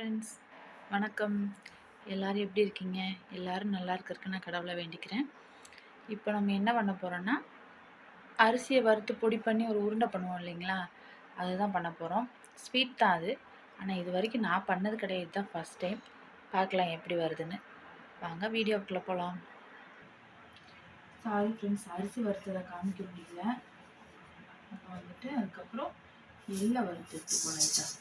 Friends, வணக்கம். எல்லோரும் எப்படி இருக்கீங்க? எல்லோரும் நல்லா இருக்கிறதுக்கு நான் கடவுளை வேண்டிக்கிறேன். இப்போ நம்ம என்ன பண்ண போகிறோன்னா, அரிசியை வறுத்து பொடி பண்ணி ஒரு உருண்டை பண்ணுவோம் இல்லைங்களா, அதுதான் பண்ண போகிறோம். ஸ்வீட் தான் அது. ஆனால் இது வரைக்கும் நான் பண்ணது கிடையாது, தான் ஃபஸ்ட் டைம். பார்க்கலாம் எப்படி வருதுன்னு. வாங்க வீடியோக்குள்ளே போகலாம். சாரி ஃப்ரெண்ட்ஸ், அரிசி வறுத்ததை காமிக்க முடியல. அப்போ வந்துட்டு அதுக்கப்புறம் எள்ளை வறுத்து எடுத்துப்போம் லைட்டாக.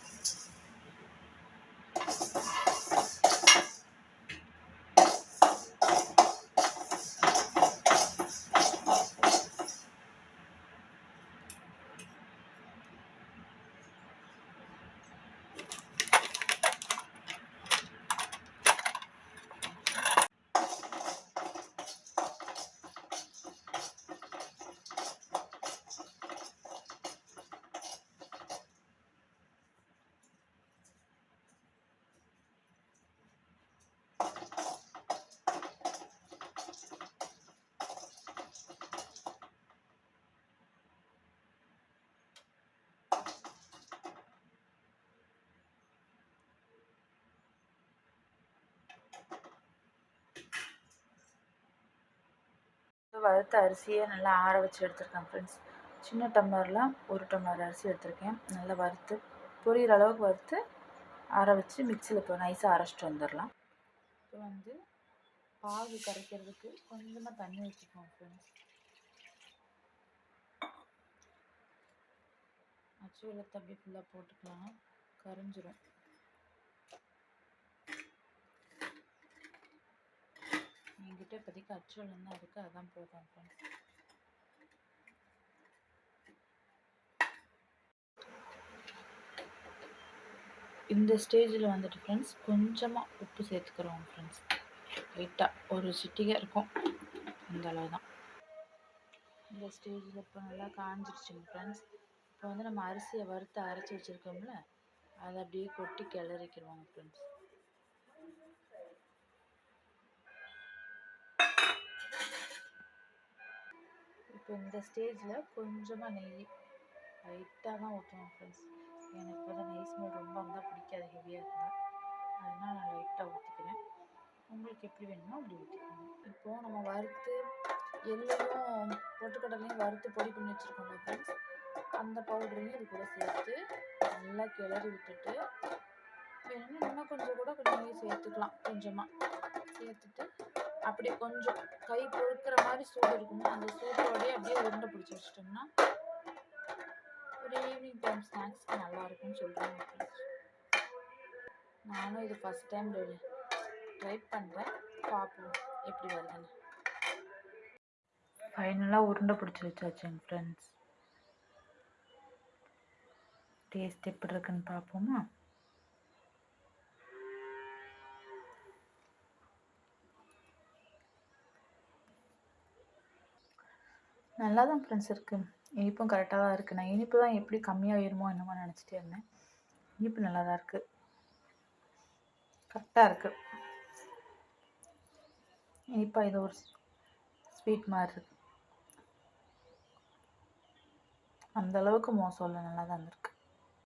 வறுத்த அரிசியை நல்லா ஆற வச்சு எடுத்துருக்கேன் ஃப்ரெண்ட்ஸ். சின்ன டம்ளரில் 1 டம்ளர் அரிசி எடுத்திருக்கேன். நல்லா வறுத்து பொரியிற அளவுக்கு வறுத்து ஆற வச்சு மிக்சியில் இப்போ நைஸாக அரைச்சிட்டு வந்துடலாம். இப்போ வந்து பாகு கரைக்கிறதுக்கு கொஞ்சமாக தண்ணி வச்சுக்கோங்க ஃப்ரெண்ட்ஸ். அச்சு வெள்ளத்தை அப்படியே ஃபுல்லாக போட்டுக்கலாம், கரைஞ்சிரும். என்கிட்ட இப்போதைக்கு அச்சு வெள்ளம் தான் இருக்குது, அதான் போடுறேன் ஃப்ரெண்ட்ஸ். இந்த ஸ்டேஜில் வந்துட்டு ஃப்ரெண்ட்ஸ் கொஞ்சமாக உப்பு சேர்த்துக்கிறோம் ஃப்ரெண்ட்ஸ். லைட்டாக ஒரு சிட்டிகை இருக்கும், இந்த அளவு தான். இந்த ஸ்டேஜில் இப்போ நல்லா காஞ்சிடுச்சுங்க ஃப்ரெண்ட்ஸ். இப்போ வந்து நம்ம அரிசியை வறுத்து அரைச்சி வச்சுருக்கோம்ல, அதை அப்படியே கொட்டி கிளறிக்கிடுவாங்க ஃப்ரெண்ட்ஸ். இப்போ இந்த ஸ்டேஜில் கொஞ்சமாக நெய் லைட்டாக தான் ஊற்றுவோம் ஃப்ரெண்ட்ஸ். எனக்கு வந்து நெய் ஸ்மெல் ரொம்ப இருந்தால் பிடிக்காது, ஹெவியாக இருந்தால். அதனால் நான் லைட்டாக ஊற்றிக்கிறேன். உங்களுக்கு எப்படி வேணுமோ அப்படி ஊற்றிக்கோங்க. இப்போது நம்ம வறுத்து எள்ளையும் பொட்டுக்கடலையும் வறுத்து பொடி பண்ணி வச்சுருக்கோம்ல ஃப்ரெண்ட்ஸ், அந்த பவுடரையும் இது கூட சேர்த்து நல்லா கிளறி விட்டுட்டு, வேணும்னா இன்னும் கொஞ்சம் கூட நெய் சேர்த்துக்கலாம். கொஞ்சமாக சேர்த்துட்டு அப்படியே கொஞ்சம் கை பொறுக்கிற மாதிரி சூடு இருக்கும்னா, அந்த சூட்டோடையே அப்படியே உருண்டை பிடிச்சி வச்சிட்டோம்னா ஒரு ஈவினிங் டைம் ஸ்நாக்ஸ்க்கு நல்லாயிருக்கும்னு சொல்கிறாங்க ஃப்ரெண்ட்ஸ். நானும் இது ஃபஸ்ட் டைம் ட்ரை பண்ணுறேன், பார்ப்போம் எப்படி வருதுன்னு. ஃபைனலாக உருண்டை பிடிச்சி வச்சாச்சுங்க ஃப்ரெண்ட்ஸ். டேஸ்ட் எப்படி இருக்குன்னு பார்ப்போமா? நல்லா தான் ஃப்ரெண்ட்ஸ் இருக்குது. இனிப்பும் கரெக்டாக தான் இருக்குது. நான் இனிப்பு தான் எப்படி கம்மியாக ஏறுமோ என்னமோ நினச்சிட்டே இருந்தேன். இனிப்பு நல்லா தான் இருக்குது, கரெக்டாக இருக்குது. இனிப்பாக இது ஒரு ஸ்வீட் மாதிரி இருக்குது. அந்தளவுக்கு மோசம் இல்லை, நல்லா தான் இருக்குது.